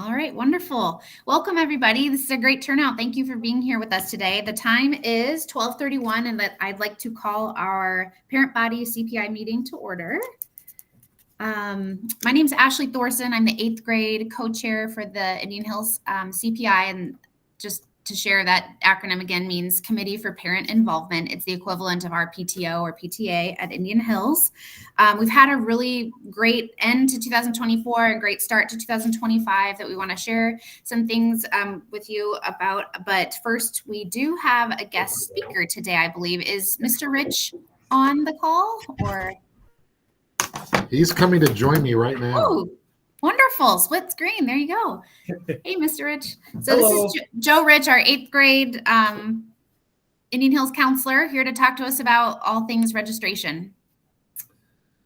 All right, wonderful. Welcome, everybody. This is a great turnout. Thank you for being here with us today. The time is 12:31, and I'd like to call our parent body CPI meeting to order. My name is Ashley Thorson. I'm the 8th grade co-chair for the Indian Hills CPI, and just to share, that acronym again means Committee for Parent Involvement. It's the equivalent of our PTO or PTA at Indian Hills. We've had a really great end to 2024, a great start to 2025 that we want to share some things with you about. But first, we do have a guest speaker today, I believe. Is Mr. Rich on the call, or? He's coming to join me right now. Oh, wonderful. Split screen. There you go. Hey, Mr. Rich. So Hello. This is Joe Rich, our 8th grade Indian Hills counselor, here to talk to us about all things registration.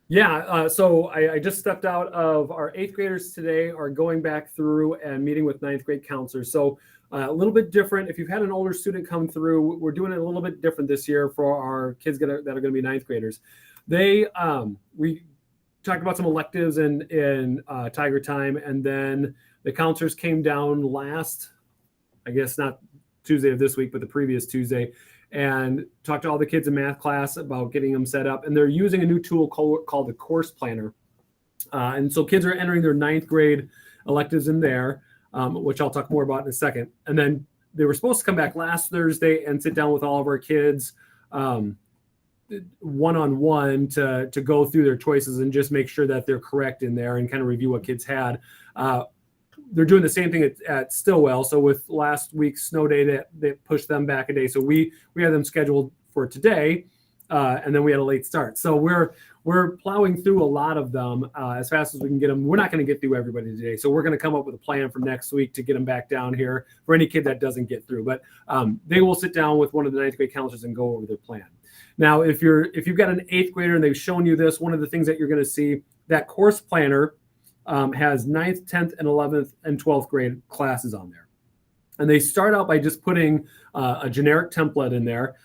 Yeah, so I just stepped out of our 8th graders today, are going back through and meeting with 9th grade counselors. So a little bit different. If you've had an older student come through, we're doing it a little bit different this year for our kids that are going to be 9th graders. We talked about some electives in Tiger Time, and then the counselors came down last, I guess not Tuesday of this week, but the previous Tuesday, and talked to all the kids in math class about getting them set up. And they're using a new tool called the Course Planner. And so kids are entering their 9th grade electives in there, which I'll talk more about in a second. And then they were supposed to come back last Thursday and sit down with all of our kids one-on-one to go through their choices and just make sure that they're correct in there and kind of review what kids had. They're doing the same thing at Stillwell. So with last week's snow day, they pushed them back a day. So we had them scheduled for today, and then we had a late start. So we're plowing through a lot of them as fast as we can get them. We're not going to get through everybody today. So we're going to come up with a plan for next week to get them back down here for any kid that doesn't get through. But they will sit down with one of the 9th grade counselors and go over their plan. Now, if you've got an 8th grader and they've shown you this, one of the things that you're going to see, that course planner has 9th, 10th, and 11th and 12th grade classes on there. And they start out by just putting a generic template in there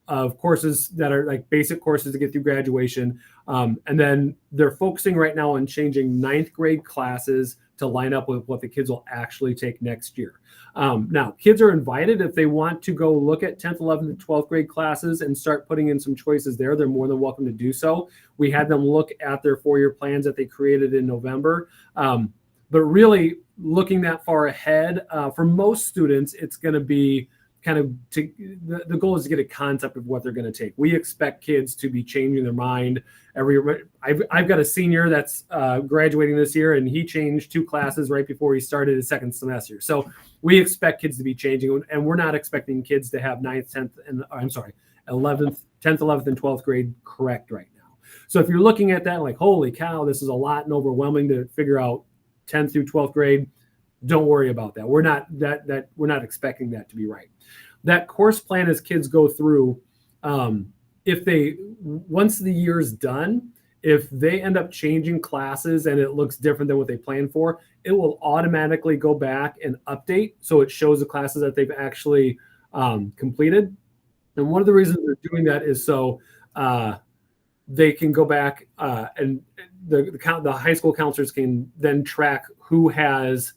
of courses that are like basic courses to get through graduation. And then they're focusing right now on changing 9th grade classes to line up with what the kids will actually take next year. Now, kids are invited if they want to go look at 10th, 11th, and 12th grade classes and start putting in some choices there. They're more than welcome to do so. We had them look at their 4-year plans that they created in November. But really looking that far ahead, for most students, it's going to be kind of the goal is to get a concept of what they're going to take. We expect kids to be changing their mind every year. I've got a senior that's graduating this year, and he changed 2 classes right before he started his 2nd semester. So we expect kids to be changing, and we're not expecting kids to have 9th, 10th, and 11th, 10th, 11th, and 12th grade correct right now. So if you're looking at that like, holy cow, this is a lot and overwhelming to figure out 10th through 12th grade, don't worry about that. We're not expecting that to be right. That course plan as kids go through, once the year's done, if they end up changing classes and it looks different than what they planned for, it will automatically go back and update. So it shows the classes that they've actually completed. And one of the reasons they're doing that is so they can go back and the high school counselors can then track who has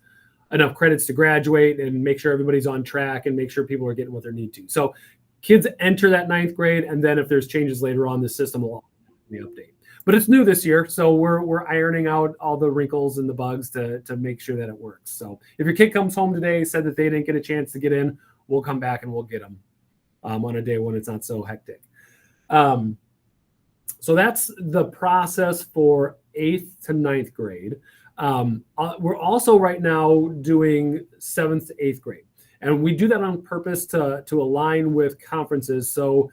enough credits to graduate and make sure everybody's on track and make sure people are getting what they need to. So kids enter that 9th grade, and then if there's changes later on, the system will update. But it's new this year, so we're ironing out all the wrinkles and the bugs to make sure that it works. So if your kid comes home today, said that they didn't get a chance to get in, we'll come back and we'll get them on a day when it's not so hectic. So that's the process for 8th to 9th grade. We're also right now doing 7th to 8th grade. And we do that on purpose to align with conferences. So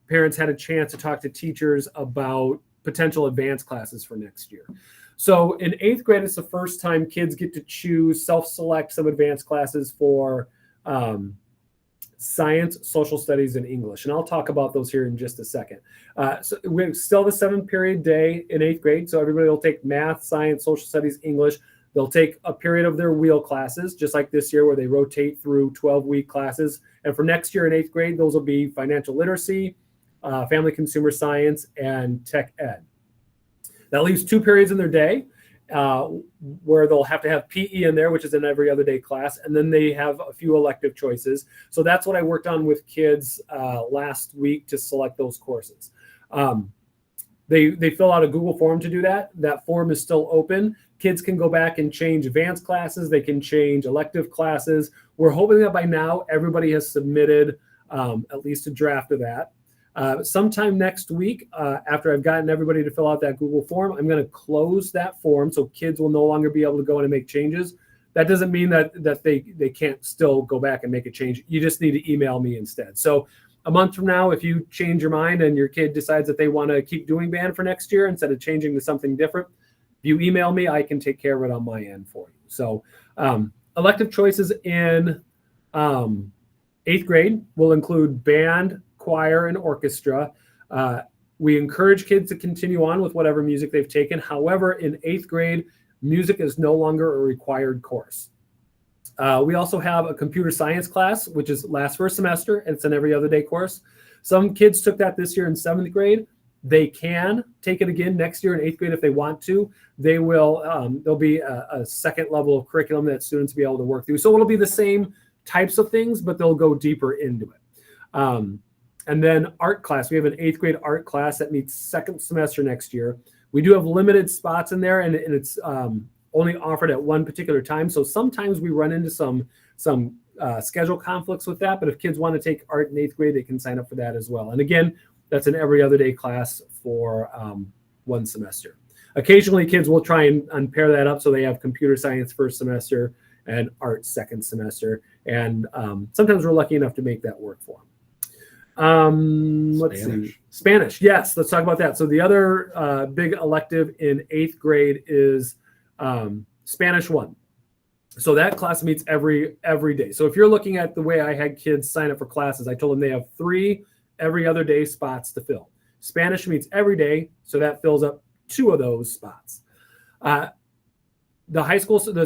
parents had a chance to talk to teachers about potential advanced classes for next year. So in 8th grade, it's the first time kids get to choose, self-select some advanced classes for science, social studies, and English. And I'll talk about those here in just a second. So we still have a 7-period day in 8th grade. So everybody will take math, science, social studies, English. They'll take a period of their wheel classes, just like this year where they rotate through 12-week classes. And for next year in 8th grade, those will be financial literacy, family consumer science, and tech ed. That leaves 2 periods in their day. where they'll have to have PE in there, which is an every other day class, and then they have a few elective choices. So that's what I worked on with kids last week to select those courses. They fill out a Google form to do that. That form is still open. Kids can go back and change advanced classes. They can change elective classes. We're hoping that by now everybody has submitted at least a draft of that. Sometime next week, after I've gotten everybody to fill out that Google form, I'm going to close that form so kids will no longer be able to go in and make changes. That doesn't mean that they can't still go back and make a change. You just need to email me instead. So a month from now, if you change your mind and your kid decides that they want to keep doing band for next year instead of changing to something different, if you email me, I can take care of it on my end for you. So elective choices in 8th grade will include band, choir, and orchestra. We encourage kids to continue on with whatever music they've taken. However, in 8th grade, music is no longer a required course. We also have a computer science class, which is lasts for a semester, and it's an every other day course. Some kids took that this year in 7th grade. They can take it again next year in 8th grade if they want to. They will. There'll be a second level of curriculum that students will be able to work through. So it'll be the same types of things, but they'll go deeper into it. And then art class. We have an 8th grade art class that meets second semester next year. We do have limited spots in there, and it's only offered at one particular time. So sometimes we run into some schedule conflicts with that. But if kids want to take art in 8th grade, they can sign up for that as well. And again, that's an every other day class for one semester. Occasionally, kids will try and pair that up so they have computer science first semester and art second semester. And sometimes we're lucky enough to make that work for them. Let's see. Spanish. Yes, let's talk about that. So the other big elective in 8th grade is Spanish 1. So that class meets every day. So if you're looking at the way I had kids sign up for classes, I told them they have 3 every other day spots to fill. Spanish meets every day, so that fills up 2 of those spots. The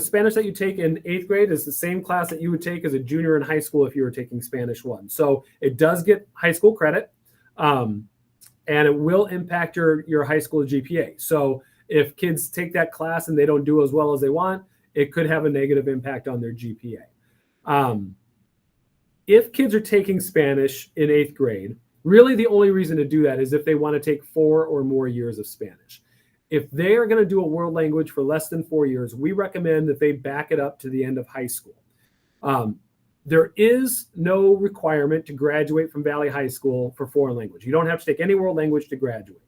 Spanish that you take in 8th grade is the same class that you would take as a junior in high school if you were taking Spanish 1. So it does get high school credit, and it will impact your high school GPA. So if kids take that class and they don't do as well as they want, it could have a negative impact on their GPA. If kids are taking Spanish in 8th grade, really the only reason to do that is if they want to take 4 or more years of Spanish. If they are going to do a world language for less than 4 years, we recommend that they back it up to the end of high school. There is no requirement to graduate from Valley High School for foreign language. You don't have to take any world language to graduate.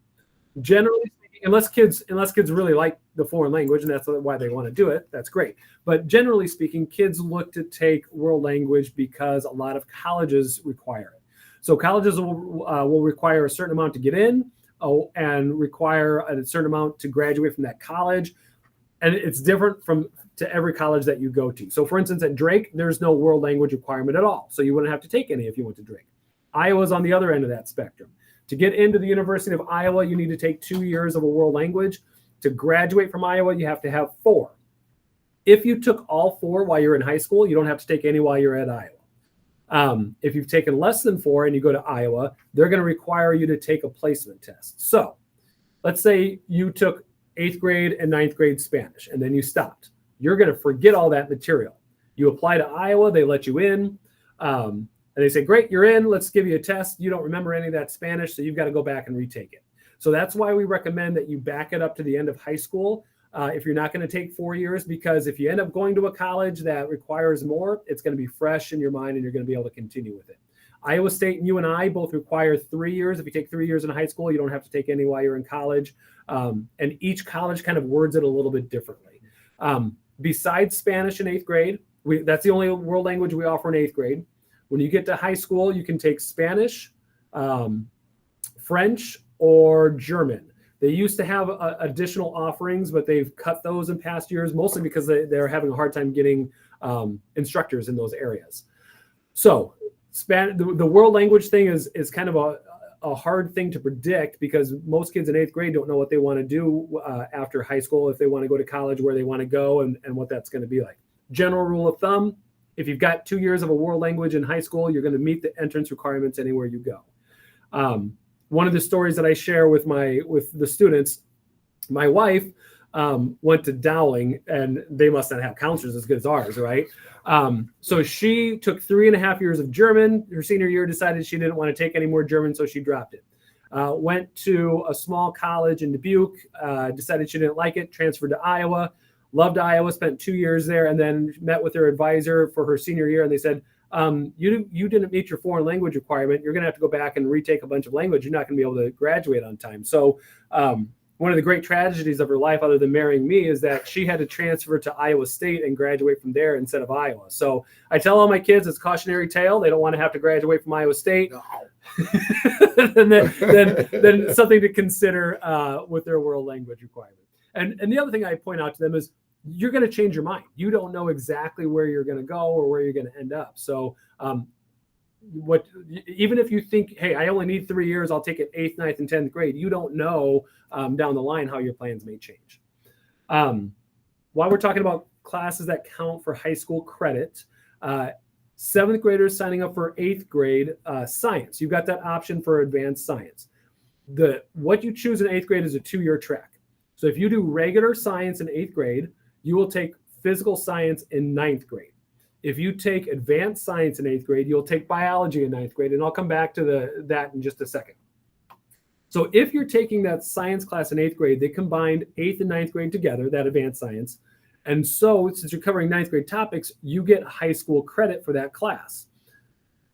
Generally speaking, unless kids really like the foreign language and that's why they want to do it, that's great. But generally speaking, kids look to take world language because a lot of colleges require it. So colleges will require a certain amount to get in and require a certain amount to graduate from that college. And it's different to every college that you go to. So for instance, at Drake, there's no world language requirement at all. So you wouldn't have to take any if you went to Drake. Iowa's on the other end of that spectrum. To get into the University of Iowa, you need to take 2 years of a world language. To graduate from Iowa, you have to have 4. If you took all 4 while you're in high school, you don't have to take any while you're at Iowa. If you've taken less than 4 and you go to Iowa, they're going to require you to take a placement test. So let's say you took 8th grade and 9th grade Spanish, and then you stopped. You're going to forget all that material. You apply to Iowa, they let you in, and they say, great, you're in, let's give you a test. You don't remember any of that Spanish, so you've got to go back and retake it. So that's why we recommend that you back it up to the end of high school if you're not going to take 4 years, because if you end up going to a college that requires more, it's going to be fresh in your mind and you're going to be able to continue with it. Iowa State and UNI both require 3 years. If you take 3 years in high school, you don't have to take any while you're in college. And each college kind of words it a little bit differently. Besides Spanish in 8th grade, that's the only world language we offer in 8th grade. When you get to high school, you can take Spanish, French, or German. They used to have additional offerings, but they've cut those in past years, mostly because they're having a hard time getting instructors in those areas. So the world language thing is kind of a hard thing to predict because most kids in 8th grade don't know what they want to do after high school, if they want to go to college, where they want to go, and what that's going to be like. General rule of thumb, if you've got 2 years of a world language in high school, you're going to meet the entrance requirements anywhere you go. One of the stories that I share with the students, my wife went to Dowling, and they must not have counselors as good as ours, right? So she took 3.5 years of German. Her senior year, decided she didn't want to take any more German, so she dropped it. Went to a small college in Dubuque, decided she didn't like it, transferred to Iowa, loved Iowa, spent 2 years there, and then met with her advisor for her senior year, and they said, you didn't meet your foreign language requirement. You're going to have to go back and retake a bunch of language. You're not going to be able to graduate on time. So one of the great tragedies of her life, other than marrying me, is that she had to transfer to Iowa State and graduate from there instead of Iowa. So I tell all my kids it's a cautionary tale. They don't want to have to graduate from Iowa State. No. And then something to consider with their world language requirement. And the other thing I point out to them is you're going to change your mind. You don't know exactly where you're going to go or where you're going to end up. So even if you think, hey, I only need 3 years, I'll take it 8th, 9th, and 10th grade. You don't know down the line how your plans may change. While we're talking about classes that count for high school credit, 7th graders signing up for 8th grade science. You've got that option for advanced science. What you choose in 8th grade is a 2-year track. So if you do regular science in 8th grade, you will take physical science in 9th grade. If you take advanced science in 8th grade, you'll take biology in 9th grade, and I'll come back to that in just a second. So if you're taking that science class in 8th grade, they combined 8th and 9th grade together, that advanced science. And so since you're covering 9th grade topics, you get high school credit for that class,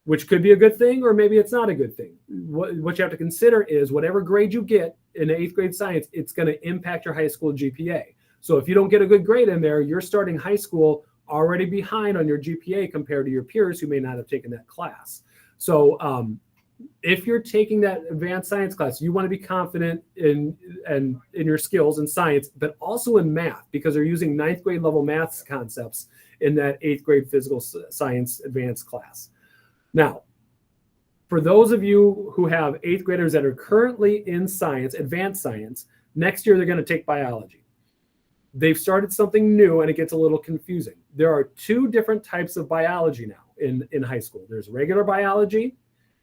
which could be a good thing, or maybe it's not a good thing. What you have to consider is whatever grade you get in 8th grade science, it's going to impact your high school GPA. So if you don't get a good grade in there, you're starting high school already behind on your GPA compared to your peers who may not have taken that class. So if you're taking that advanced science class, you want to be confident in your skills in science, but also in math, because they're using 9th grade level math concepts in that 8th grade physical science advanced class. Now, for those of you who have 8th graders that are currently in science, advanced science, next year they're going to take biology. They've started something new, and it gets a little confusing. There are 2 different types of biology now in high school. There's regular biology,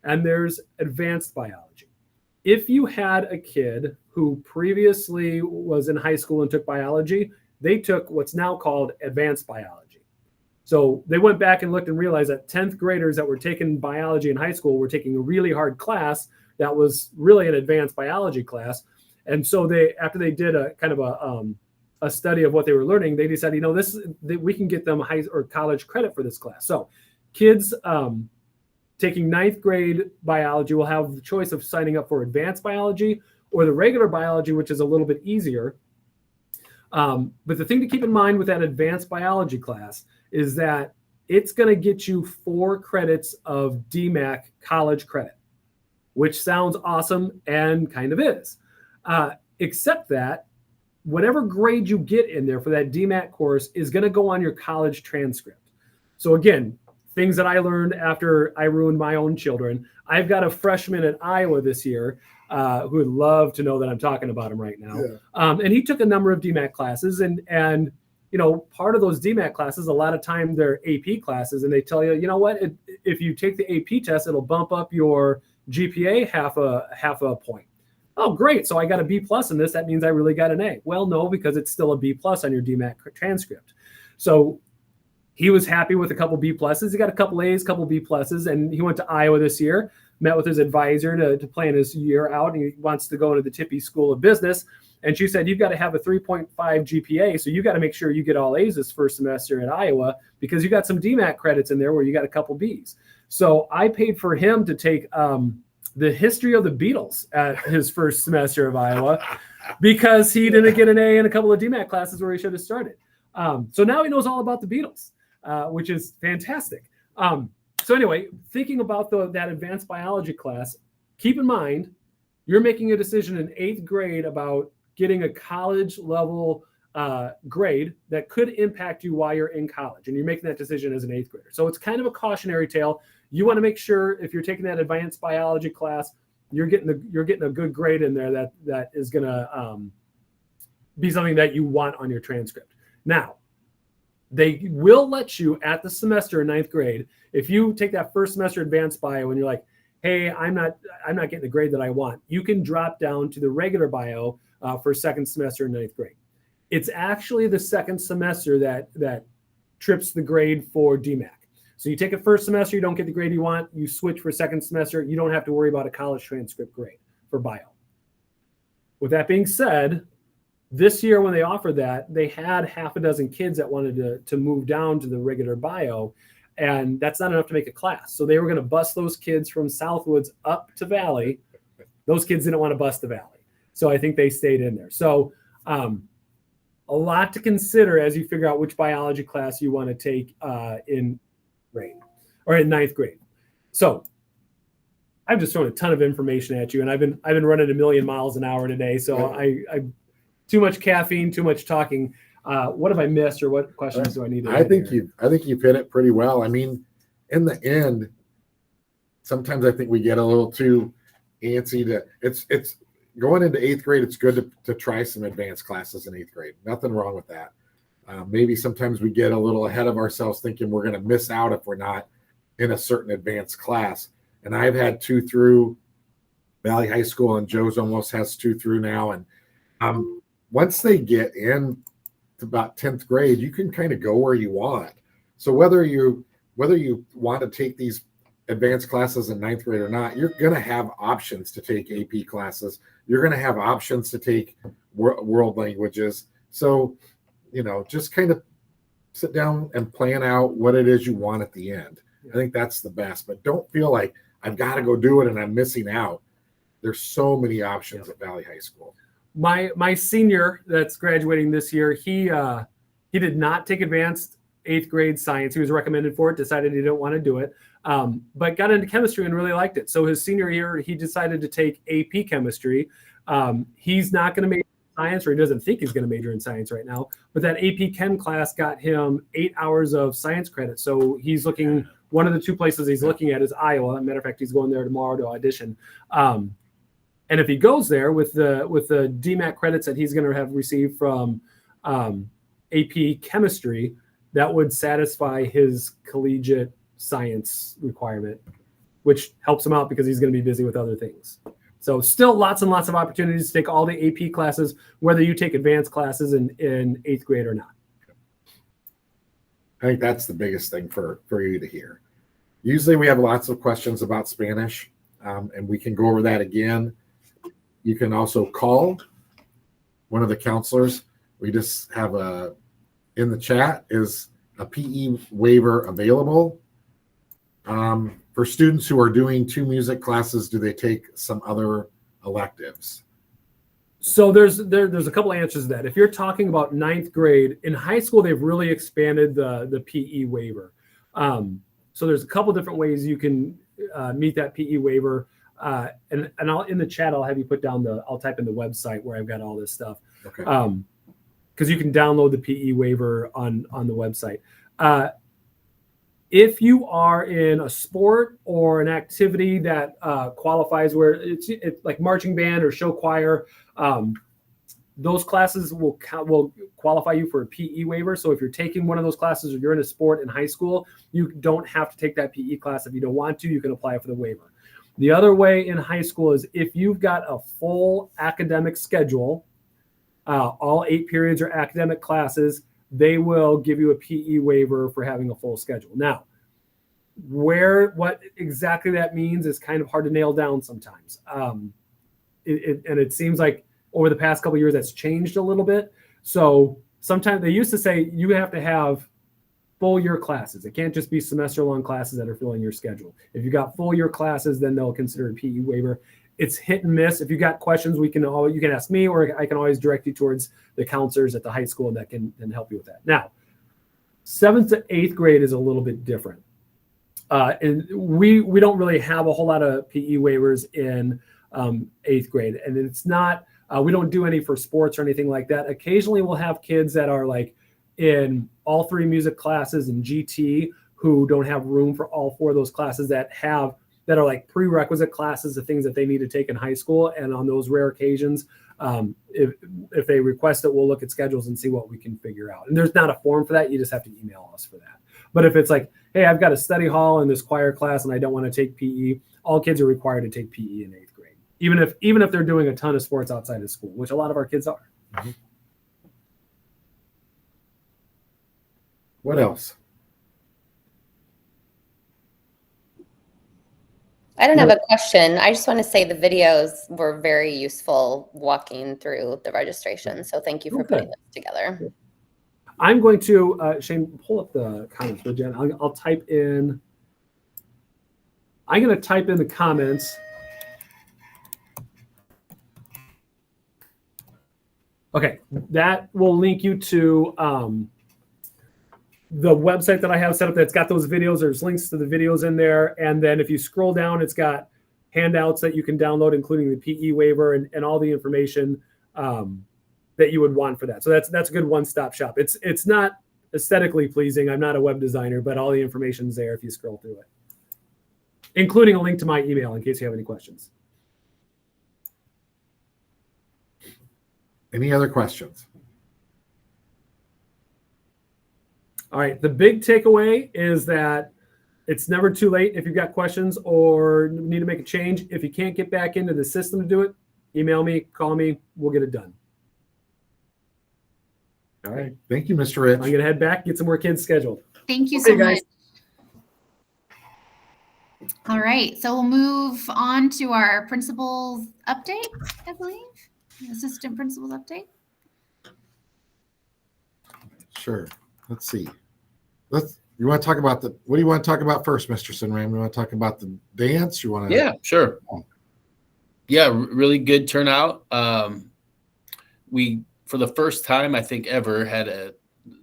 and there's advanced biology. If you had a kid who previously was in high school and took biology, they took what's now called advanced biology. So they went back and looked and realized that 10th graders that were taking biology in high school were taking a really hard class that was really an advanced biology class. And so after they did a kind of a study of what they were learning, they decided, we can get them high or college credit for this class. So kids taking 9th grade biology will have the choice of signing up for advanced biology or the regular biology, which is a little bit easier. But the thing to keep in mind with that advanced biology class is that it's going to get you 4 credits of DMAC college credit, which sounds awesome and kind of is, except that whatever grade you get in there for that DMAC course is going to go on your college transcript. So again, things that I learned after I ruined my own children. I've got a freshman at Iowa this year who would love to know that I'm talking about him right now. Yeah. And he took a number of DMAC classes, and part of those DMAC classes, a lot of time they're AP classes, and they tell you, if you take the AP test, it'll bump up your GPA half a point. Oh, great. So I got a B+ in this. That means I really got an A. Well, no, because it's still a B+ on your DMAC transcript. So he was happy with a couple B+. He got a couple A's, couple B+, and he went to Iowa this year, met with his advisor to plan his year out. And he wants to go into the Tippy School of Business. And she said, you've got to have a 3.5 GPA. So you got to make sure you get all A's this first semester at Iowa, because you got some DMAC credits in there where you got a couple B's. So I paid for him to take the history of the Beatles at his first semester of Iowa, because he didn't get an A in a couple of DMAC classes where he should have started. So now he knows all about the Beatles, which is fantastic. So anyway, thinking about that advanced biology class, keep in mind, you're making a decision in 8th grade about getting a college level grade that could impact you while you're in college. And you're making that decision as an 8th grader. So it's kind of a cautionary tale. You want to make sure if you're taking that advanced biology class, you're getting a good grade in there that is going to be something that you want on your transcript. Now, they will let you at the semester in 9th grade, if you take that first semester advanced bio and you're like, hey, I'm not getting the grade that I want, you can drop down to the regular bio for 2nd semester in 9th grade. It's actually the second semester that trips the grade for DMAC. So you take a first semester, you don't get the grade you want, you switch for second semester, you don't have to worry about a college transcript grade for bio. With that being said, this year when they offered that, they had half a dozen kids that wanted to move down to the regular bio, and that's not enough to make a class. So they were going to bus those kids from Southwoods up to Valley. Those kids didn't want to bus the Valley. So I think they stayed in there. So a lot to consider as you figure out which biology class you want to take in grade or in ninth grade. So I've just thrown a ton of information at you, and I've been running a million miles an hour today. So I too much caffeine, too much talking. What have I missed, or what questions do I need to I think you've hit it pretty well. I mean, in the end, sometimes I think we get a little too antsy to it's going into eighth grade. It's good to try some advanced classes in eighth grade. Nothing wrong with that. Maybe sometimes we get a little ahead of ourselves thinking we're going to miss out if we're not in a certain advanced class. And I've had 2 through Valley High School, and Joe's almost has 2 through now. And once they get in to about 10th grade, you can kind of go where you want. So whether you want to take these advanced classes in ninth grade or not, you're going to have options to take AP classes. You're going to have options to take world languages. So, just kind of sit down and plan out what it is you want at the end. I think that's the best, but don't feel like I've got to go do it and I'm missing out. There's so many options at Valley High School. My senior that's graduating this year, he did not take advanced eighth grade science. He was recommended for it, decided he didn't want to do it, but got into chemistry and really liked it. So his senior year, he decided to take AP chemistry. He's not going to major in science, or he doesn't think he's going to major in science right now, but that AP Chem class got him 8 hours of science credit. So he's looking, one of the 2 places he's looking at is Iowa. As a matter of fact, he's going there tomorrow to audition. And if he goes there with the DMAC credits that he's going to have received from AP chemistry, that would satisfy his collegiate science requirement, which helps him out because he's going to be busy with other things. So still lots and lots of opportunities to take all the AP classes, whether you take advanced classes in eighth grade or not. I think that's the biggest thing for you to hear. Usually we have lots of questions about Spanish, and we can go over that again. You can also call one of the counselors. We just have in the chat, is a PE waiver available? For students who are doing 2 music classes, do they take some other electives? So there's a couple answers to that. If you're talking about ninth grade, in high school, they've really expanded the PE waiver. So there's a couple different ways you can meet that PE waiver. And I'll, in the chat, I'll have you put down I'll type in the website where I've got all this stuff. Okay. Because you can download the PE waiver on the website. If you are in a sport or an activity that qualifies where it's like marching band or show choir, those classes will qualify you for a PE waiver. So if you're taking one of those classes or you're in a sport in high school, you don't have to take that PE class. If you don't want to, you can apply for the waiver. The other way in high school is if you've got a full academic schedule, all 8 periods are academic classes, they will give you a PE waiver for having a full schedule. Now, what exactly that means is kind of hard to nail down sometimes. And it seems like over the past couple of years, that's changed a little bit. So sometimes they used to say you have to have full year classes. It can't just be semester long classes that are filling your schedule. If you got full year classes, then they'll consider a PE waiver. It's hit and miss. If you got questions, you can ask me, or I can always direct you towards the counselors at the high school that can help you with that. Now, 7th to 8th grade is a little bit different. And we don't really have a whole lot of PE waivers in 8th grade. And it's not, we don't do any for sports or anything like that. Occasionally we'll have kids that are like in all 3 music classes and GT who don't have room for all 4 of those classes that are like prerequisite classes of things that they need to take in high school. And on those rare occasions, if they request it, we'll look at schedules and see what we can figure out. And there's not a form for that. You just have to email us for that. But if it's like, hey, I've got a study hall in this choir class and I don't want to take PE, all kids are required to take PE in 8th grade, even if they're doing a ton of sports outside of school, which a lot of our kids are. Mm-hmm. What else? I don't have a question. I just want to say the videos were very useful walking through the registration. So thank you for putting this together. I'm going to, Shane, pull up the comments for Jen. I'll type in, I'm going to type in the comments. Okay, that will link you to the website that I have set up that's got those videos. There's links to the videos in there. And then if you scroll down, it's got handouts that you can download, including the PE waiver and all the information that you would want for that. So that's a good one-stop shop. It's not aesthetically pleasing. I'm not a web designer, but all the information's there if you scroll through it, including a link to my email in case you have any questions. Any other questions? All right. The big takeaway is that it's never too late if you've got questions or need to make a change. If you can't get back into the system to do it, email me, call me, we'll get it done. All right. Thank you, Mr. Rich. I'm going to head back, get some more kids scheduled. Thank you so Okay, guys. much. All right, so we'll move on to our principal's update, I believe. Assistant principal's update. Sure. Let's see. You want to talk about what do you want to talk about first, Mr. Sinram? You want to talk about the dance? You want to? Yeah, sure. Yeah, really good turnout. We, for the first time, I think ever, had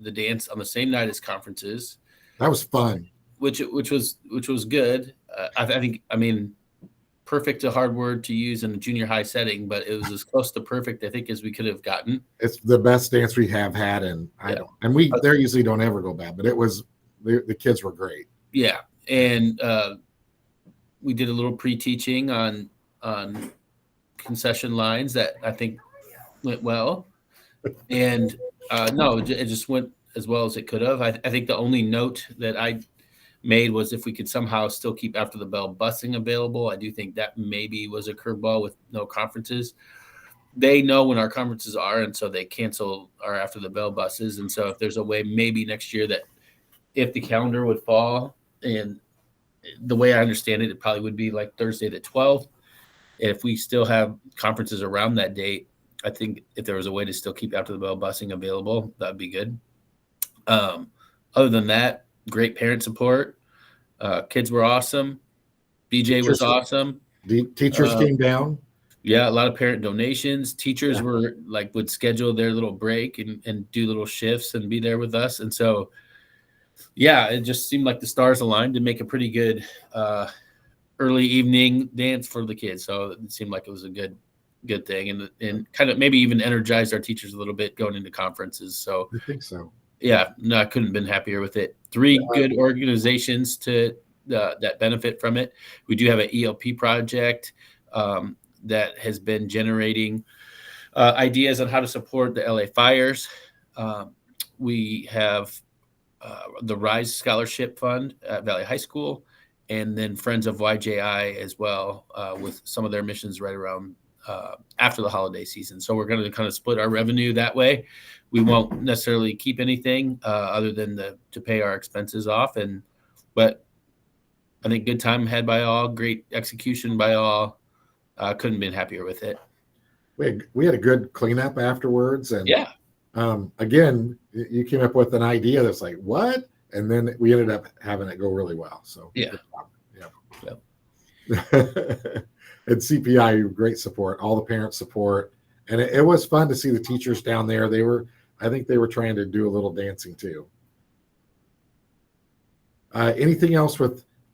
the dance on the same night as conferences. That was fun. Which was good. I mean, perfect, a hard word to use in a junior high setting, but it was as close to perfect, I think, as we could have gotten. It's the best dance we have had, and they usually don't ever go bad, but it was, the kids were great. Yeah, and we did a little pre-teaching on concession lines that I think went well, and no, it just went as well as it could have. I think the only note that I made was if we could somehow still keep after the bell busing available. I do think that maybe was a curveball with no conferences. They know when our conferences are, and so they cancel our after the bell buses. And so if there's a way maybe next year that if the calendar would fall, and the way I understand it, it probably would be like Thursday the 12th. And if we still have conferences around that date, I think if there was a way to still keep after the bell busing available, that'd be good. Other than that, great parent support. Kids were awesome. BJ was awesome. The teachers came down. Yeah, a lot of parent donations. Teachers would schedule their little break and do little shifts and be there with us. And so, yeah, it just seemed like the stars aligned to make a pretty good early evening dance for the kids. So it seemed like it was a good thing, and kind of maybe even energized our teachers a little bit going into conferences. So I think so. Yeah, no, I couldn't have been happier with it. 3 good organizations that benefit from it. We do have an ELP project that has been generating ideas on how to support the LA fires. We have the RISE Scholarship Fund at Valley High School, and then Friends of YJI as well, with some of their missions right around after the holiday season. So we're going to kind of split our revenue that way. We won't necessarily keep anything other than to pay our expenses off. But I think good time had by all, great execution by all. Couldn't have been happier with it. We had a good cleanup afterwards, and yeah. Again, you came up with an idea that's like, what? And then we ended up having it go really well. So yeah. And CPI, great support, all the parent support. And it was fun to see the teachers down there. I think they were trying to do a little dancing too. Anything else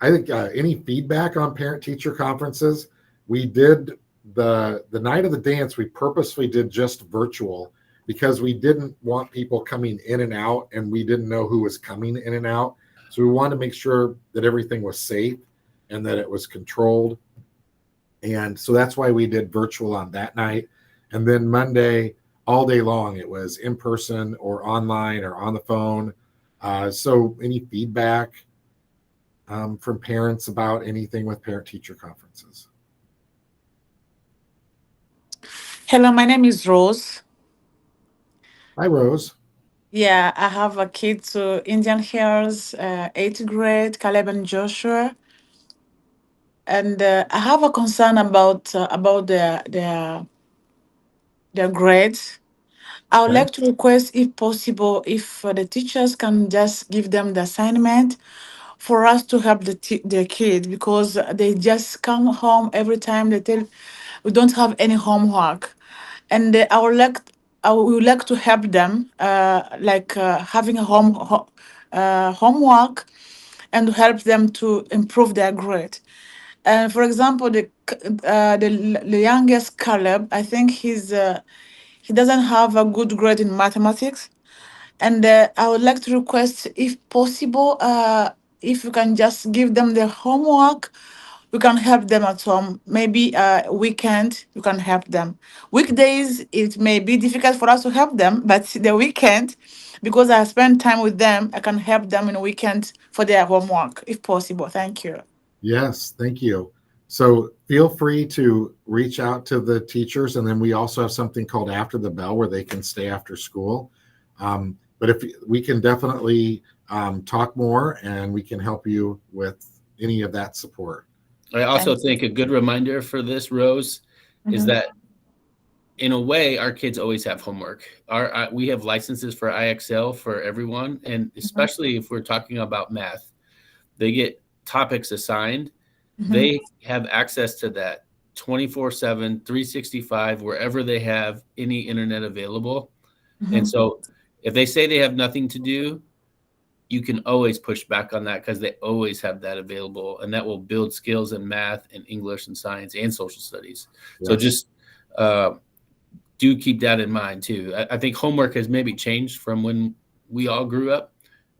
any feedback on parent-teacher conferences? We did the night of the dance, we purposely did just virtual because we didn't want people coming in and out, and we didn't know who was coming in and out. So we wanted to make sure that everything was safe and that it was controlled. And so that's why we did virtual on that night. And then Monday, all day long, it was in person or online or on the phone. So any feedback from parents about anything with parent-teacher conferences? Hello, my name is Rose. Hi, Rose. Yeah, I have a kid to Indian Hills, 8th grade, Caleb and Joshua, and I have a concern about their grades. I would Okay. like to request, if possible, if the teachers can just give them the assignment for us to help the kids, because they just come home every time they tell we don't have any homework, and I would like to help them, like having a homework, and to help them to improve their grade. And for example, the youngest Caleb, I think he doesn't have a good grade in mathematics, and I would like to request, if possible, if you can just give them the homework, we can help them at home. Maybe weekend, you can help them. Weekdays, it may be difficult for us to help them, but the weekend, because I spend time with them, I can help them in the weekend for their homework, if possible. Thank you. Yes, thank you. So feel free to reach out to the teachers, and then we also have something called After the Bell where they can stay after school. But if we can definitely talk more, and we can help you with any of that support. I also Thank you. think a good reminder for this, Rose, is Mhm. that in a way, our kids always have homework. We have licenses for IXL for everyone, and especially if we're talking about math, they get topics assigned. Mhm. They have access to that 24/7, 365, wherever they have any internet available. And Mhm. so if they say they have nothing to do, you can always push back on that because they always have that available, and that will build skills in math and English and science and social studies. So Yes. just do keep that in mind too. I think homework has maybe changed from when we all grew up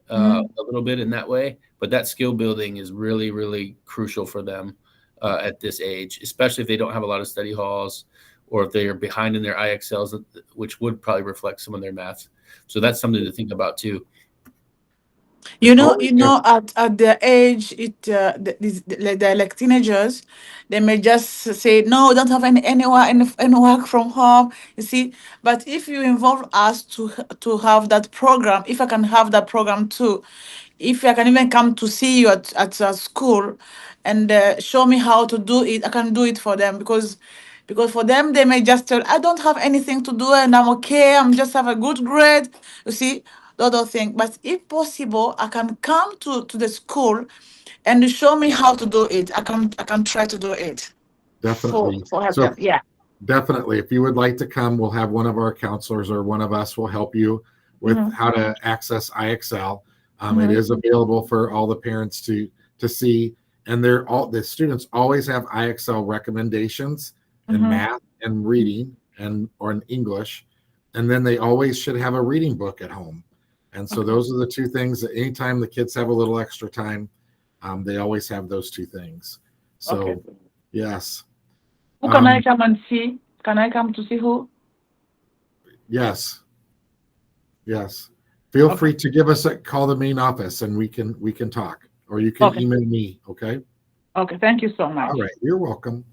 Mhm. a little bit in that way, but that skill building is really, really crucial for them at this age, especially if they don't have a lot of study halls or if they are behind in their IXLs, which would probably reflect some of their math. So that's something to think about too. You know, Always you have- know, at their age, they're like teenagers. They may just say, "No, don't have any work from home." You see, but if you involve us to have that program, if I can have that program too, if I can even come to see you at school, and show me how to do it, I can do it for them, because for them they may just tell, I don't have anything to do and I'm okay, I'm just have a good grade, you see, the other thing. But if possible, I can come to the school and show me how to do it. I can try to do it for Definitely. help So them. Yeah. definitely, if you would like to come, we'll have one of our counselors or one of us will help you with Mm-hmm. how to access IXL. It Mm-hmm. is available for all the parents to see, and the students always have IXL recommendations in Mm-hmm. math and reading and or in English, and then they always should have a reading book at home. And so Okay. those are the two things that anytime the kids have a little extra time, they always have those two things. Okay. So yes. Who can I Um, come and see? Can I come to see who? yes. Yes. Feel Okay. free to give us a call the main office, and we can talk, or you can Okay. email me. Okay. Okay. Thank you so All much. right. You're welcome.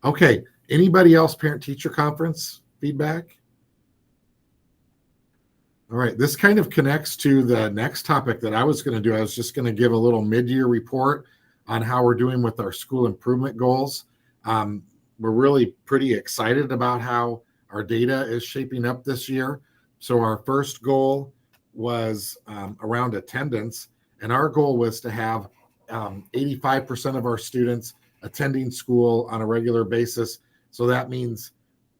Okay. Anybody else parent teacher conference feedback? All right. This kind of connects to the next topic that I was going to do. I was just going to give a little mid-year report on how we're doing with our school improvement goals. We're really pretty excited about how our data is shaping up this year. So our first goal was around attendance, and our goal was to have 85% of our students attending school on a regular basis. So that means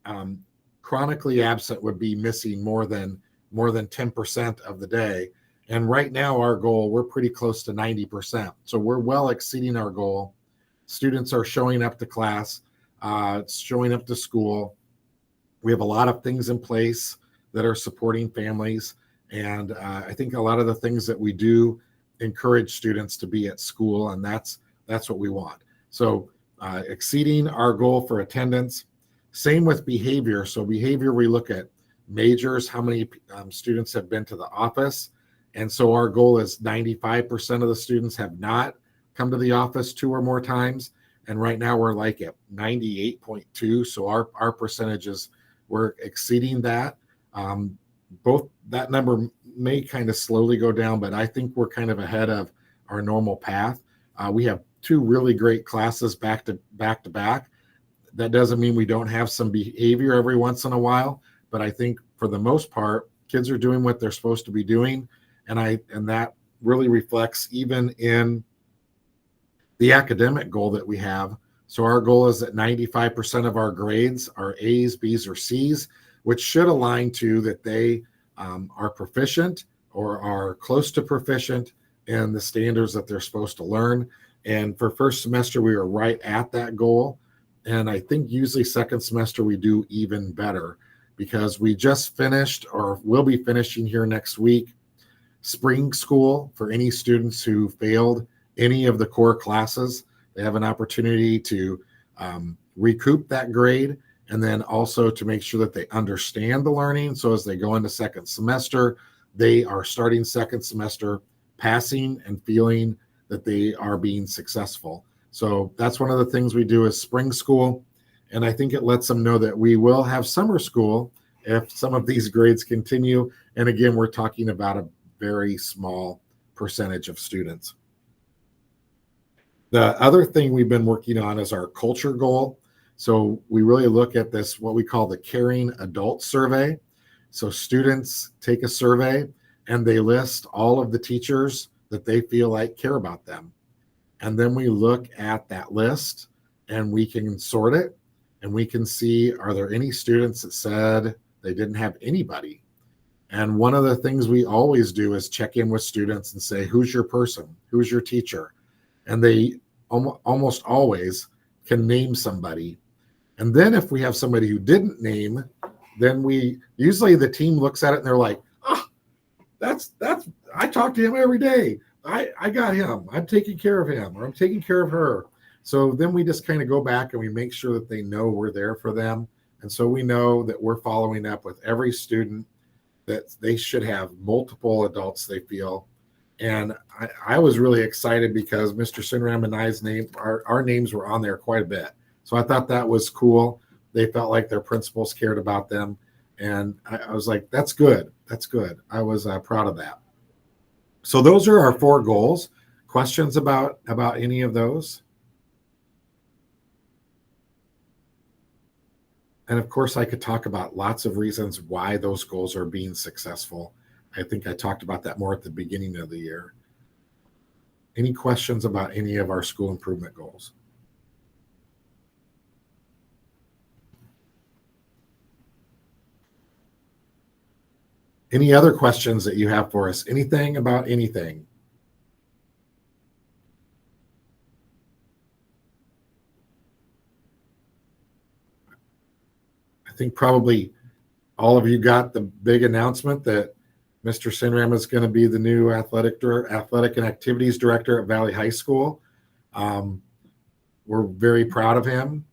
um, chronically absent would be missing more than 10% of the day. And right now, our goal, we're pretty close to 90%. So we're well exceeding our goal. Students are showing up to class, showing up to school. We have a lot of things in place that are supporting families. And I think a lot of the things that we do encourage students to be at school, and that's what we want. So exceeding our goal for attendance. Same with behavior. So behavior, we look at majors, how many students have been to the office. And so our goal is 95% of the students have not come to the office 2 or more times. And right now we're like at 98.2. So our percentages, we're exceeding that. Both that number may kind of slowly go down, but I think we're kind of ahead of our normal path. We have 2 really great classes back to back. That doesn't mean we don't have some behavior every once in a while, but I think for the most part, kids are doing what they're supposed to be doing. And that really reflects even in the academic goal that we have. So our goal is that 95% of our grades are A's, B's, or C's, which should align to that they are proficient or are close to proficient in the standards that they're supposed to learn. And for first semester, we were right at that goal. And I think usually second semester, we do even better because we just finished or will be finishing here next week spring school for any students who failed any of the core classes. They have an opportunity to recoup that grade and then also to make sure that they understand the learning. So as they go into second semester, they are starting second semester passing and feeling that they are being successful. So that's one of the things we do is spring school. And I think it lets them know that we will have summer school if some of these grades continue. And again, we're talking about a very small percentage of students. The other thing we've been working on is our culture goal. So we really look at this, what we call the Caring Adult Survey. So students take a survey and they list all of the teachers that they feel like care about them. And then we look at that list and we can sort it and we can see, are there any students that said they didn't have anybody? And one of the things we always do is check in with students and say, who's your person? Who's your teacher? And they almost always can name somebody. And then if we have somebody who didn't name, then usually the team looks at it and they're like, oh, that's I talk to him every day. I got him. I'm taking care of him, or I'm taking care of her. So then we just kind of go back and we make sure that they know we're there for them. And so we know that we're following up with every student, that they should have multiple adults they feel. And I was really excited because Mr. Sinram and I's name, our names were on there quite a bit. So I thought that was cool. They felt like their principals cared about them. And I was like, that's good. That's good. I was proud of that. So those are our 4 goals. Questions about any of those? And of course, I could talk about lots of reasons why those goals are being successful. I think I talked about that more at the beginning of the year. Any questions about any of our school improvement goals? Any other questions that you have for us? Anything about anything? I think probably all of you got the big announcement that Mr. Sinram is going to be the new athletic and activities director at Valley High School. We're very proud of him.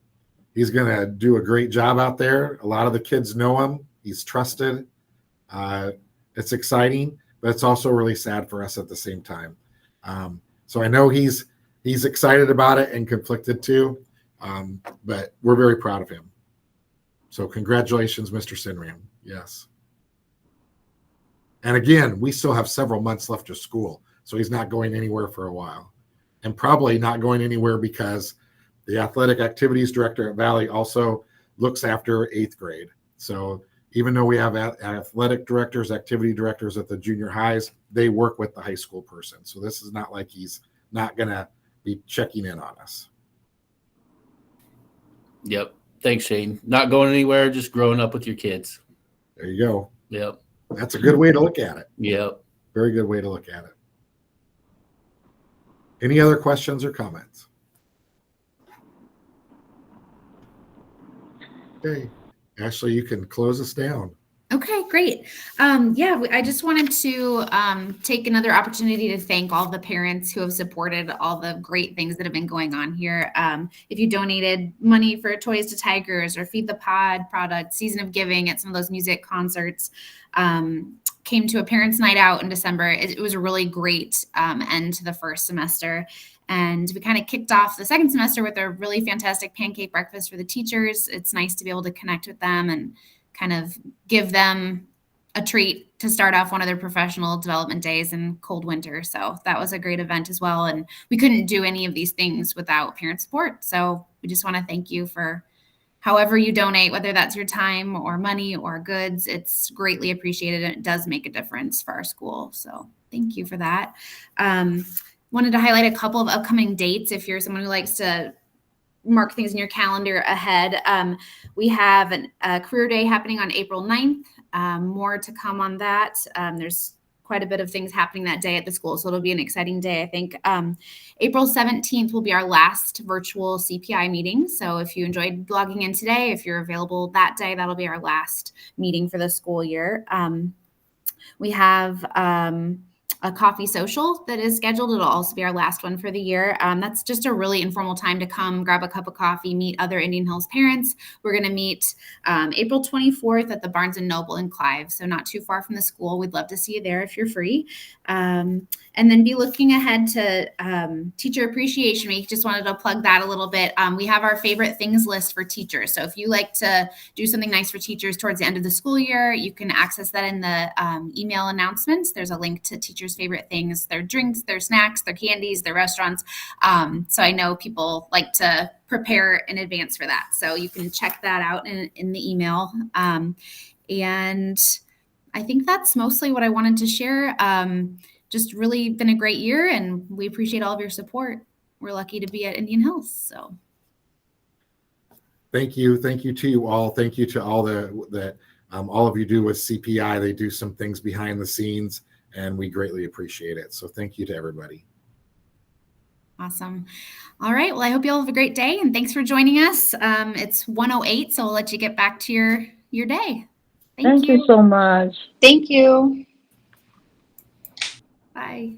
He's going to do a great job out there. A lot of the kids know him. He's trusted. It's exciting, but it's also really sad for us at the same time. So I know he's excited about it and conflicted too, but we're very proud of him. So congratulations, Mr. Sinram. Yes. And again, we still have several months left of school, so he's not going anywhere for a while, and probably not going anywhere because the athletic activities director at Valley also looks after 8th grade. So even though we have athletic directors, activity directors at the junior highs, they work with the high school person. So this is not like he's not going to be checking in on us. Yep. Thanks, Shane. Not going anywhere, just growing up with your kids. There you go. Yep. That's a good way to look at it. Yep. Very good way to look at it. Any other questions or comments? Okay. Ashley, you can close us down. Okay, great. I just wanted to take another opportunity to thank all the parents who have supported all the great things that have been going on here. If you donated money for Toys to Tigers or Feed the Pod product, Season of Giving at some of those music concerts, came to a parents' night out in December. It was a really great end to the first semester. And we kind of kicked off the second semester with a really fantastic pancake breakfast for the teachers. It's nice to be able to connect with them and kind of give them a treat to start off one of their professional development days in cold winter. So that was a great event as well. And we couldn't do any of these things without parent support. So we just want to thank you for however you donate, whether that's your time or money or goods. It's greatly appreciated, and it does make a difference for our school. So thank you for that. Wanted to highlight a couple of upcoming dates if you're someone who likes to mark things in your calendar ahead. We have a career day happening on April 9th. More to come on that. There's quite a bit of things happening that day at the school, so it'll be an exciting day, I think. April 17th will be our last virtual CPI meeting. So if you enjoyed logging in today, if you're available that day, that'll be our last meeting for the school year. We have a coffee social that is scheduled. It'll also be our last one for the year. That's just a really informal time to come grab a cup of coffee, meet other Indian Hills parents. We're going to meet April 24th at the Barnes & Noble in Clive, so not too far from the school. We'd love to see you there if you're free. And then be looking ahead to Teacher Appreciation Week. Just wanted to plug that a little bit. We have our favorite things list for teachers. So if you like to do something nice for teachers towards the end of the school year, you can access that in the email announcements. There's a link to teachers' favorite things, their drinks, their snacks, their candies, their restaurants. So I know people like to prepare in advance for that. So you can check that out in the email. And I think that's mostly what I wanted to share. Just really been a great year, and we appreciate all of your support. We're lucky to be at Indian Hills. So thank you to you all. Thank you to all that all of you do with CPI. They do some things behind the scenes, and we greatly appreciate it. So thank you to everybody. Awesome. All right. Well, I hope you all have a great day, and thanks for joining us. It's 1:08, so we'll let you get back to your day. Thank you so much. Thank you. Bye.